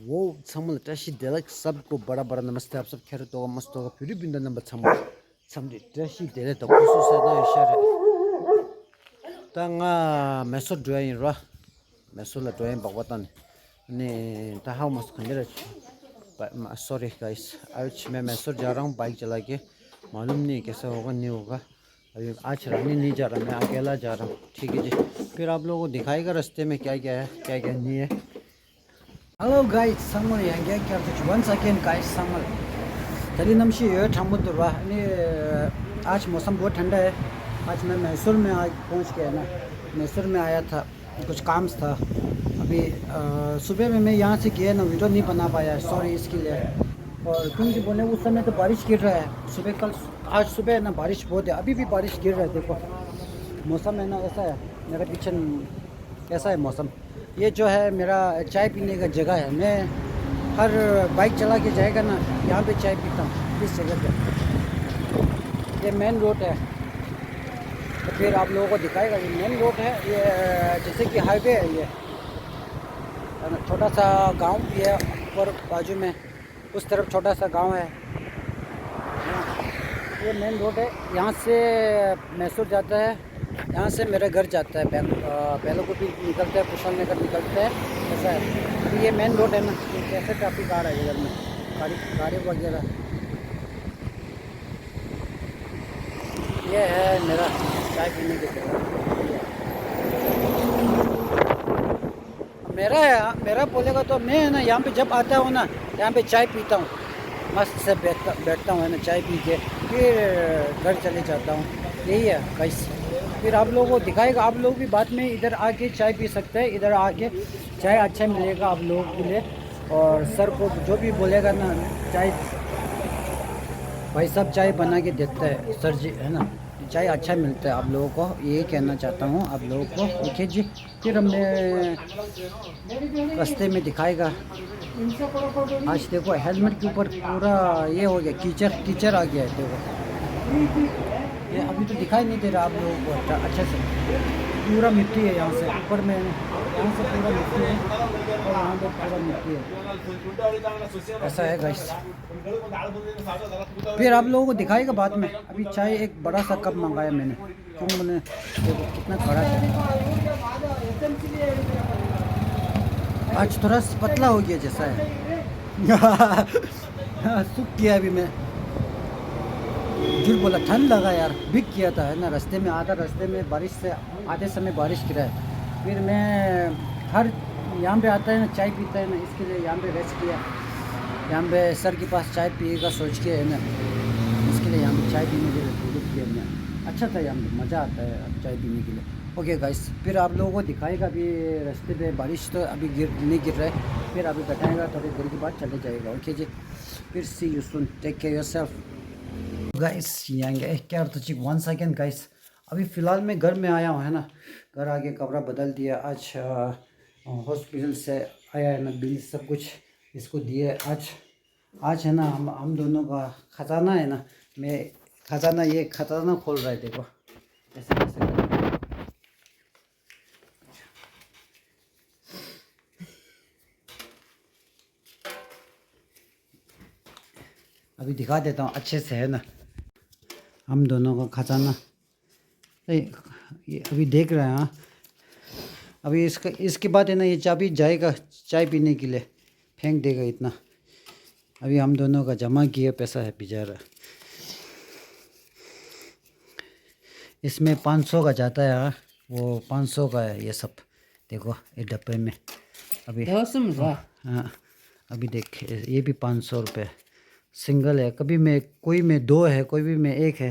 वो समल टशी देलक सबको बड़ा बड़ा नमस्ते आप सब खैर तो मस्त होगा फिर भी नंबर समल समझे टशी देले तो खुश से ना इशारे तंगा मेसो ड्राइंग रा मेसो ला ड्राइंग बावतन ने ता हाउ मस्त खंडे सॉरी गाइस आज मैं मैसूर जा रहा हूँ बाइक चला के मालूम नहीं कैसा होगा नहीं होगा अभी आज रानी नहीं जा रहा मैं अकेला जा रहा हूँ ठीक है जी फिर आप लोगों को दिखाएगा रास्ते में क्या क्या है क्या क्या नहीं है हेलो गाइस समल यहाँ क्या once again गाइस समल चलिए नमशी ये ठम्बुत रहा आज मौसम बहुत ठंडा है आज मैं मैसूर में आज पहुँच गया ना मैसूर में आया था कुछ काम था अभी सुबह में मैं यहाँ से गया ना वीडियो नहीं बना पाया सॉरी इसके लिए और क्योंकि बोले उस समय तो बारिश गिर रहा है सुबह कल आज सुबह ना बारिश बहुत है अभी भी बारिश गिर रहा है देखो मौसम है ना ऐसा है मेरा पीछे कैसा है मौसम ये जो है मेरा चाय पीने का जगह है मैं हर बाइक चला के जाएगा ना यहाँ पे चाय पीता हूँ इस जगह पे ये मेन रोड है तो फिर आप लोगों को दिखाएगा ये मेन रोड है ये जैसे कि हाईवे है ये छोटा सा गांव भी है ऊपर बाजू में उस तरफ छोटा सा गांव है ये मेन रोड है यहाँ से मैसूर जाता है यहाँ से मेरा घर जाता है पहले को भी निकलता है कुशल नगर निकलता है ऐसा है अभी ये मेन रोड है ना कैसे ट्रैफिक आ रहा है इधर में गाड़ी वगैरह ये है मेरा चाय पीने की जगह मेरा बोलेगा तो मैं ना यहाँ पे जब आता हूँ ना यहाँ पे चाय पीता हूँ मस्त से बैठता हूँ ना चाय पी के फिर घर चले जाता हूँ यही है गाइस फिर आप लोगों को दिखाएगा आप लोग भी बाद में इधर आके चाय पी सकते हैं इधर आके चाय अच्छा मिलेगा आप लोगों के लिए और सर को जो भी बोलेगा ना चाय भाई साहब चाय बना के देता है सर जी है ना चाय अच्छा मिलता है आप लोगों को यही कहना चाहता हूँ आप लोगों को ओके जी फिर हमने रास्ते में दिखाएगा आज देखो हेलमेट के ऊपर पूरा ये हो गया कीचड़ आ गया है देखो ये अभी तो दिखाई नहीं दे रहा आप लोगों को अच्छे से पूरा मिट्टी है यहाँ से ऊपर में यहाँ से पूरा मिट्टी है और यहाँ पे पूरा मिट्टी है ऐसा है गाइस फिर आप लोगों को दिखाएगा बाद में अभी चाय एक बड़ा सा कप मंगाया मैंने क्यों मैंने देखो कितना कड़ा है आज थोड़ा पतला हो गया जैसा है सूख गया अभी मैं झूठ बोला ठंड लगा यार बिक किया था है ना रास्ते में रास्ते में बारिश से आधे समय बारिश गिरा है फिर मैं हर यहाँ पे आता है ना चाय पीता है ना इसके लिए यहाँ पे रेस्ट किया यहाँ पे सर के पास चाय पिएगा सोच के है ना इसके लिए यहाँ पे चाय पीने के लिए रुक किया मैं अच्छा था यहाँ पे मज़ा आता है चाय पीने के लिए ओके गाइस फिर आप लोगों को दिखाएगा अभी रास्ते पे बारिश तो अभी नहीं गिर रहा है फिर अभी बताएगा थोड़ी देर के बाद चले जाएगा ओके जी फिर see you soon take care yourself guys यहाँ क्या once again गाइस अभी फ़िलहाल मैं घर में आया हूँ है ना घर आके कपड़ा बदल दिया आज हॉस्पिटल से आया है ना बिल सब कुछ इसको दिए आज है ना हम दोनों का खजाना है ना मैं खजाना खोल रहा है देखो ऐसे कैसे अभी दिखा देता हूँ अच्छे से है ना हम दोनों का खजाना ये अभी देख रहे हैं हाँ अभी इसके बाद है ना ये चाबी जाएगा चाय पीने के लिए फेंक देगा इतना अभी हम दोनों का जमा किया पैसा है बेचारा इसमें 500 का जाता है हाँ वो 500 का है ये सब देखो ये डब्बे में अभी हाँ अभी देख ये भी 500 रुपये सिंगल है कोई में 2 है कोई भी में 1 है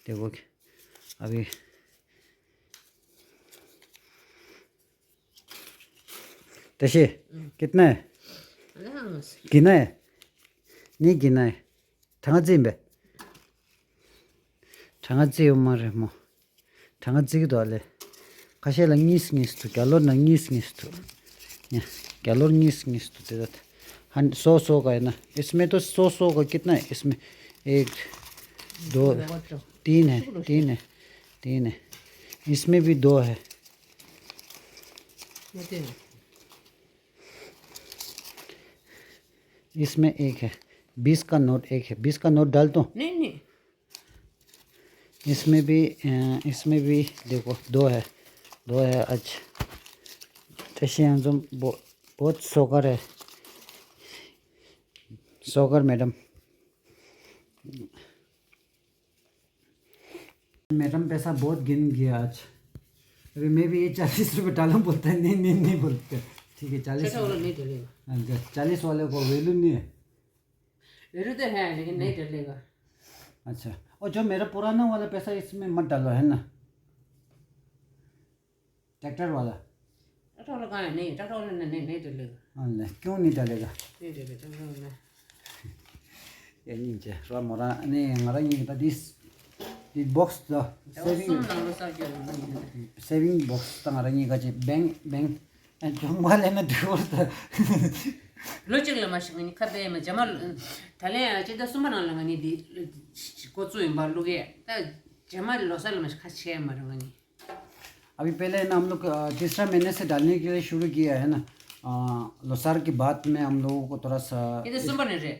देखो अभी तशे कितना है गिना है नहीं गिना है 장아찌 엄마를 뭐 장아찌기도 할래 가시라 नीस गैलोर ना नीस तो गैलोर नीस तो दे देता हाँ 100 का है ना इसमें तो 100 का कितना है इसमें 1 2 3 है इसमें भी 2 है इसमें एक है, 20 का नोट एक है, 20 का नोट डाल दो। नहीं नहीं, इसमें भी देखो दो है, अच्छा जैसे हम जो बहुत सोकर है, सोकर मैडम पैसा बहुत गिन गया आज। अभी मैं भी ये 40 रुपये डालूं, बोलता है नहीं बोलते। ठीक है 40 वाला नहीं डलेगा। 40 वाले को वैल्यू नहीं है। वैल्यू तो है लेकिन नहीं डलेगा। अच्छा, और जो मेरा पुराना वाला पैसा इसमें मत डालो, है ना, ट्रैक्टर वाला। ट्रैक्टर वाला कहाँ है? नहीं, ट्रैक्टर वाला नहीं डलेगा। नहीं, क्यों नहीं डालेगा? नहीं डलेगा ट्रैक्टर वाला। ये नहीं चाहिए रो मोरा नहीं नgarang ini tadi di box dah saving box tangarang ini kaje bank jong wale na dur ta logic la mas ni khabe ma jamal thale ache da sumana la ngani di ko chu im balu ge ta jamal losal mas khache mar ngani। अभी पहले ना हम लोग तीसरा महीने से डालने के लिए शुरू किया है ना, लोसार के बाद में हम लोगों को थोड़ा सा ये सुपर ने रे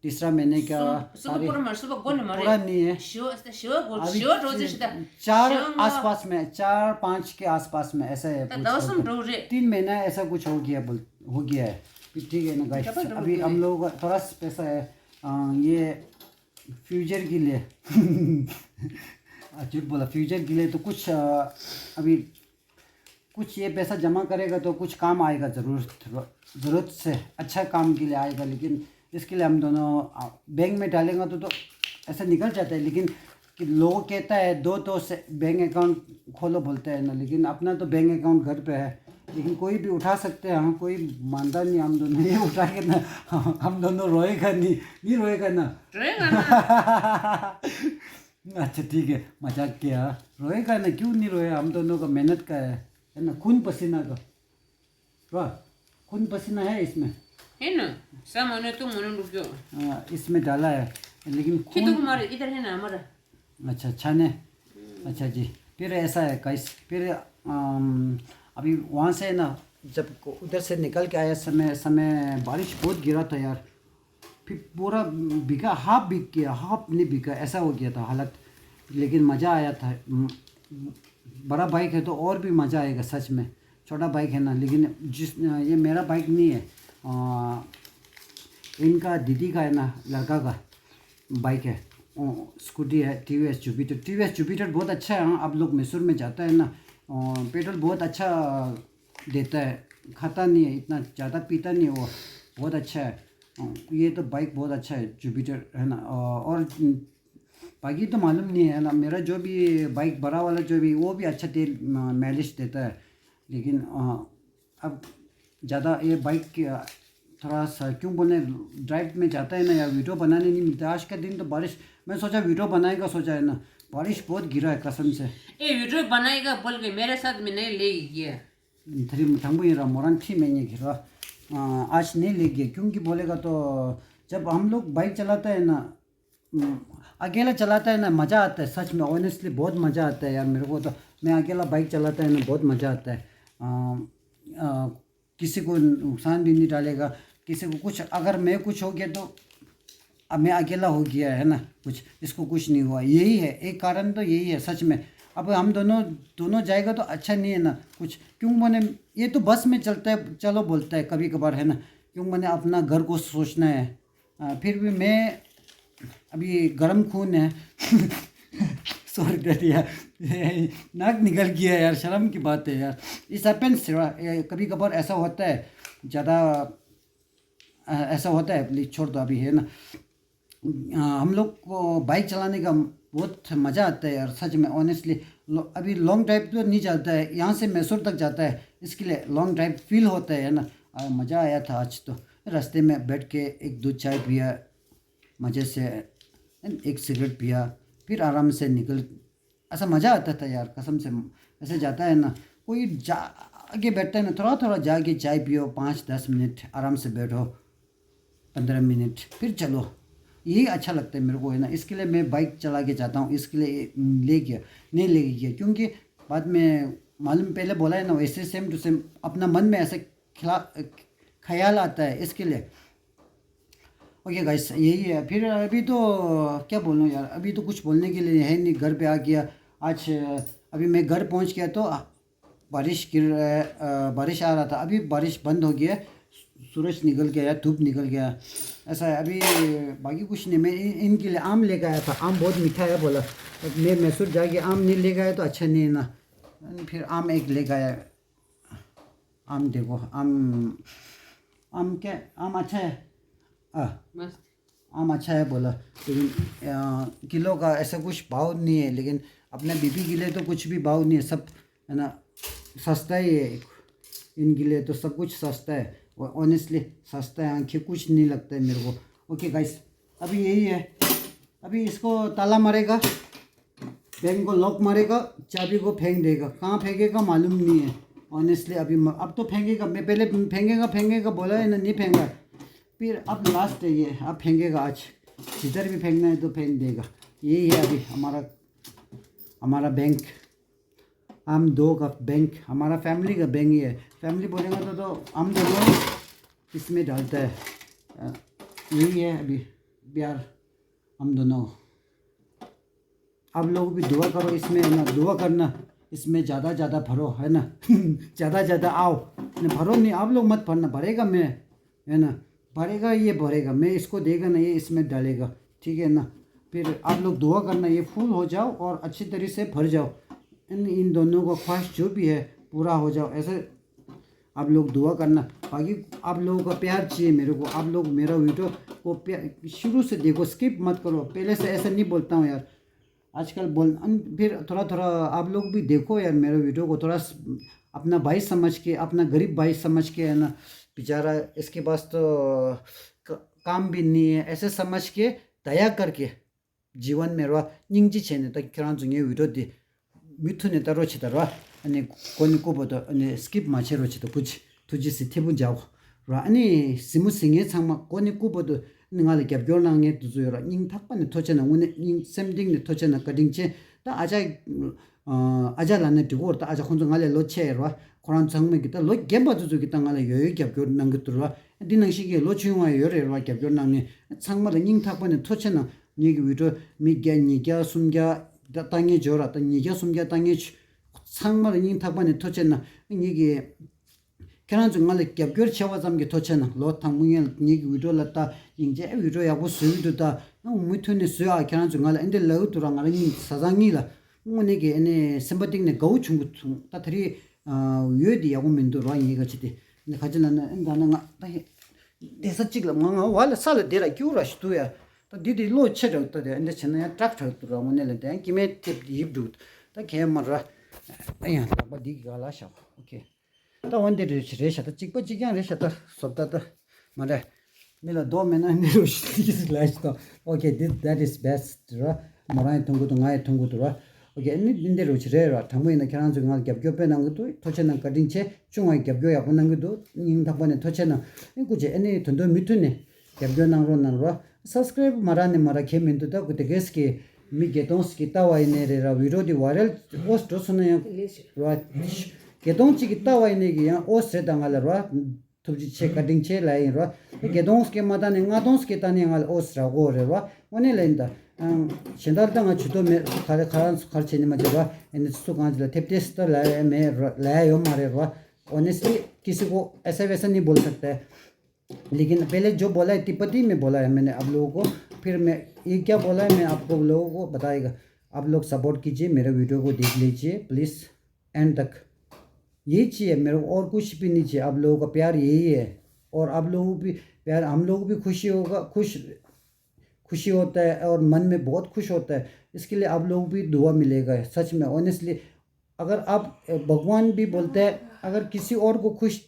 तीसरा महीने का सुपर पूरा मार सुपर गोल मारे पूरा नहीं है, शिव रोज से 4 आसपास में 4-5 के आसपास में ऐसा है, 3 महीना ऐसा कुछ हो गया है। ठीक है ना गाइस, अभी हम लोगों का थोड़ा सा पैसा है ये फ्यूचर के लिए झूठ बोला, फ्यूचर के लिए तो कुछ अभी कुछ ये पैसा जमा करेगा तो कुछ काम आएगा, ज़रूरत से अच्छा काम के लिए आएगा। लेकिन इसके लिए हम दोनों बैंक में डालेंगे तो ऐसा निकल जाता है। लेकिन कि लोग कहता है दो तो से बैंक अकाउंट खोलो बोलते हैं ना, लेकिन अपना तो बैंक अकाउंट घर पे है, लेकिन कोई भी उठा सकते हैं। हाँ, कोई मानता नहीं, हम दोनों ये उठा के ना हम दोनों रोएगा नहीं रोएगा ना अच्छा ठीक है, मजाक किया, रोएगा ना, क्यों नहीं रोए, हम दोनों का मेहनत का है ना, खून पसीना का, वाह खून पसीना है इसमें, है ना, सामने तो मन रुक इसमें डाला है, लेकिन खून हमारे इधर है ना हमारा। अच्छा छाने, अच्छा जी। फिर ऐसा है गाइस, फिर अभी वहाँ से ना जब उधर से निकल के आया समय बारिश बहुत गिरा था यार, फिर पूरा बिका, हाफ बिक गया, हाफ नहीं बिका, ऐसा हो गया था हालत। लेकिन मज़ा आया था, बड़ा बाइक है तो और भी मज़ा आएगा सच में, छोटा बाइक है ना, लेकिन ये मेरा बाइक नहीं है, इनका दीदी का है ना, लड़का का बाइक है, स्कूटी है, टीवीएस जुपिटर बहुत अच्छा है। हाँ, आप लोग मैसूर में जाता है ना, पेट्रोल बहुत अच्छा देता है, खाता नहीं है इतना, ज़्यादा पीता नहीं है वो, बहुत अच्छा है। ये तो बाइक बहुत अच्छा है जुपिटर, है ना। और बाकी तो मालूम नहीं है ना, मेरा जो भी बाइक बड़ा वाला जो भी, वो भी अच्छा तेल माइलेज देता है। लेकिन अब ज़्यादा ये बाइक थोड़ा सा क्यों बोले, ड्राइव में जाता है ना या वीडियो बनाने नहीं मिलता। आज का दिन तो बारिश, मैं सोचा वीडियो बनाएगा, सोचा है ना, बारिश बहुत गिरा है कसम से। ये वीडियो बनाएगा बोल के मेरे साथ में नहीं ले गया, थरी थंबुरा मोरन थी मैं ये घिरा, आज नहीं ले गया, क्योंकि बोलेगा तो जब हम लोग बाइक चलाते हैं ना, अकेला चलाता है ना, मज़ा आता है सच में, ऑनेस्टली बहुत मज़ा आता है यार मेरे को तो। मैं अकेला बाइक चलाता है ना, बहुत मज़ा आता है। किसी को नुकसान भी नहीं डालेगा, किसी को कुछ अगर मैं कुछ हो गया तो अब मैं अकेला हो गया है ना, कुछ इसको कुछ नहीं हुआ, यही है एक कारण, तो यही है सच में। अब हम दोनों जाएगा तो अच्छा नहीं है ना कुछ, क्यों मैंने ये तो बस में चलता है, चलो बोलता है कभी कभार, है ना, क्यों मैंने अपना घर को सोचना है। फिर भी मैं अभी गर्म खून है सॉरी डैडी यार, नाक निकल गया यार, शर्म की बात है यार, इस हैपेंस, कभी कभार ऐसा होता है, ज़्यादा ऐसा होता है, प्लीज़ छोड़ दो अभी, है ना। हम लोग को बाइक चलाने का बहुत मज़ा आता है यार सच में, ऑनेस्टली। अभी लॉन्ग ड्राइव तो नहीं जाता है, यहाँ से मैसूर तक जाता है, इसके लिए लॉन्ग ड्राइव फील होता है ना। मज़ा आया था आज तो, रास्ते में बैठ के एक दूध चाय पिया मज़े से, एक सिगरेट पिया, फिर आराम से निकल, ऐसा मज़ा आता था यार कसम से। ऐसे जाता है ना, कोई जाके बैठता है ना, थोड़ा थोड़ा जाके चाय पियो, 5-10 मिनट आराम से बैठो, 15 मिनट फिर चलो, यही अच्छा लगता है मेरे को, है ना। इसके लिए मैं बाइक चला के जाता हूँ, इसके लिए नहीं ले गया, क्योंकि बाद में मालूम, पहले बोला है ना, वैसे सेम टू सेम अपना मन में ऐसे ख्याल आता है, इसके लिए ओके गाइस यही है। फिर अभी तो क्या बोलूँ यार, अभी तो कुछ बोलने के लिए है नहीं। घर पे आ गया आज, अभी मैं घर पहुंच गया तो बारिश गिर रहा है, बारिश आ रहा था, अभी बारिश बंद हो गया, सूरज निकल गया, धूप निकल गया, ऐसा है अभी। बाकी कुछ नहीं। मैं इनके लिए आम लेकर आया था, आम बहुत मीठा है बोला। मैं मैसूर जाके आम नहीं लेकर आया तो अच्छा नहीं है ना, फिर आम एक लेकर आया। आम देखो, आम आम क्या, आम अच्छा है। मस्त आम अच्छा है बोला, लेकिन किलो का ऐसा कुछ भाव नहीं है, लेकिन अपने बीबी के लिए तो कुछ भी भाव नहीं है, सब है ना सस्ता ही है। इनके लिए तो सब कुछ सस्ता है, ऑनेस्टली सस्ता है, आंखें कुछ नहीं लगता है मेरे को। ओके गाइस, अभी यही है। अभी इसको ताला मारेगा, बैंक को लॉक मारेगा, चाबी को फेंक देगा, कहाँ फेंकेगा मालूम नहीं है ऑनेस्टली। अभी अब तो फेंकेगा, मैं पहले फेंकेगा बोला है ना, नहीं फेंका, फिर अब लास्ट है ये, अब फेंकेगा आज, जिधर भी फेंकना है तो फेंक देगा। यही है अभी हमारा बैंक, हम दो का बैंक, हमारा फैमिली का बैंक ही है। फैमिली बोलेंगे तो हम दोनों इसमें डालता है। यही है अभी प्यार हम दोनों। आप लोग भी दुआ करो इसमें, है ना, दुआ करना इसमें ज़्यादा भरो, है ना ज़्यादा आओ ना, भरो नहीं आप लोग मत भरना, भरेगा मैं, है ना, भरेगा ये भरेगा, मैं इसको देगा ना, ये इसमें डालेगा, ठीक है ना। फिर आप लोग दुआ करना ये फुल हो जाओ और अच्छी तरह से भर जाओ, इन दोनों का ख्वाहिश जो भी है पूरा हो जाओ, ऐसे आप लोग दुआ करना। बाकी आप लोगों का प्यार चाहिए मेरे को, आप लोग मेरा वीडियो को शुरू से देखो, स्किप मत करो। पहले से ऐसा नहीं बोलता हूँ यार, आजकल फिर थोड़ा आप लोग भी देखो यार मेरे वीडियो को, थोड़ा अपना भाई समझ के, अपना गरीब भाई समझ के, है ना, बेचारा इसके पास तो काम भी नहीं है, ऐसे समझ के दया करके जीवन में रहा निंजी छेने तक किरान 중에 वीडियो 미투네 따로 치더라 아니 कोनी को 보다 아니 스킵 마체로 치도 부지 두지 스티븐 자고 아니 스무싱에 상마 कोनी को 보다 ningali 겹결랑에 두조라 닝 탁반에 토체나 오늘 닝 샘딩네 토체나 가딩체 다 아자라네 두고 다 아자 혼자 갈래 로체라 코란 장면 기타 로 gem바도 주기 땅갈래 여유 겹결난 것들라 디능시게 로치용아 요래라 겹결랑네 상마를 닝 탁반에 토체나 니기 위로 미게 니게 숨게 땅에 줘라 땅 니게 숨게 땅에 상마를 닝 탁반에 토체나 이게 그런 중간에 겹결 채워 잠게 토체나 로탕문에 니기 위로라다 이제 위로야고 수유도다 너무 무튼이 수야 그런 중간에 인데 러우도랑 아니 사장이라 뭐네게 네 셈바딩네 거우 중국 따들이 유디야고 민도라 이거지 근데 가지는 나는 대사 찍을 뭔가 왈 살데라 규라시도야 디디 로 쳐졌다 근데 전에 딱 쳐들어 오늘은 김에 팁 입도 다 개마라 아야 뭐 디가 라샤 오케이 또 원데를 레샤다 찍고 찍냥 레샤다 섭다다 말해 밀어 도면은 내로 시키지 라이스도 오케이 that is best 라 뭐라이 통고도 나의 통고도라 오케이 인데로 지레라 당부이나 결혼 중에 겹겹배는 것도 토체는 가딩체 중앙에 겹겹야 보는 것도 인탁번에 토체는 이거지 애니 돈도 밑으네 겹겹나로나로 subscribe माराने मारा खेमेंतो ता कुते गेस के मी गेटोंस की तावाइने रे रा वीडियो दी वायरल पोस्ट सुने रा गेटोंस की तावाइने की या ओस रे दंगाल रा तुजी चे कटिंग चे लाई रा गेटोंस के मादाने गादोंस के ताने गाल ओस रा गो रे रा ओने लेंदा शेंदार दंगा छुतो में खारे खारान खर्चेने मा जरा इन सु गाजला टेप्टेस ता लाए में लाए यो मारे रा ऑनेस्टली किसी को ऐसा वैसा नहीं बोल सकता है, लेकिन पहले जो बोला है तिब्बती में बोला है मैंने आप लोगों को, फिर मैं ये क्या बोला है मैं आपको लोगों को बताएगा। आप लोग सपोर्ट कीजिए, मेरे वीडियो को देख लीजिए प्लीज़ एंड तक, यही चाहिए मेरे को और कुछ भी नहीं चाहिए। आप लोगों का प्यार यही है और आप लोगों भी प्यार, हम लोग भी खुशी होगा, खुशी होता है और मन में बहुत खुश होता है, इसके लिए आप लोग भी दुआ मिलेगा सच में ऑनेस्टली। अगर आप भगवान भी बोलते हैं अगर किसी और को खुश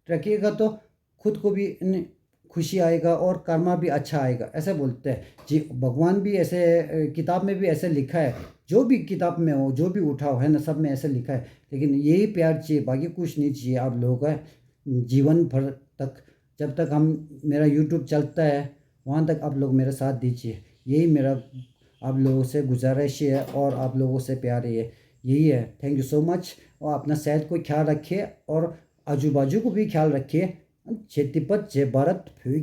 रखिएगा तो खुद को भी खुशी आएगा और कर्मा भी अच्छा आएगा, ऐसे बोलते हैं जी। भगवान भी ऐसे किताब में भी ऐसे लिखा है, जो भी किताब में हो जो भी उठाओ है ना, सब में ऐसे लिखा है। लेकिन यही प्यार चाहिए, बाकी कुछ नहीं चाहिए आप लोगों का जीवन भर तक, जब तक हम मेरा यूट्यूब चलता है वहाँ तक आप लोग मेरा साथ दीजिए, यही मेरा आप लोगों से गुजारिश है और आप लोगों से प्यार है, यही है। Thank you so much. और अपना सेहत को ख्याल रखिए और आजू बाजू को भी ख्याल रखिए। जय तिब्बत जय भारत, फिर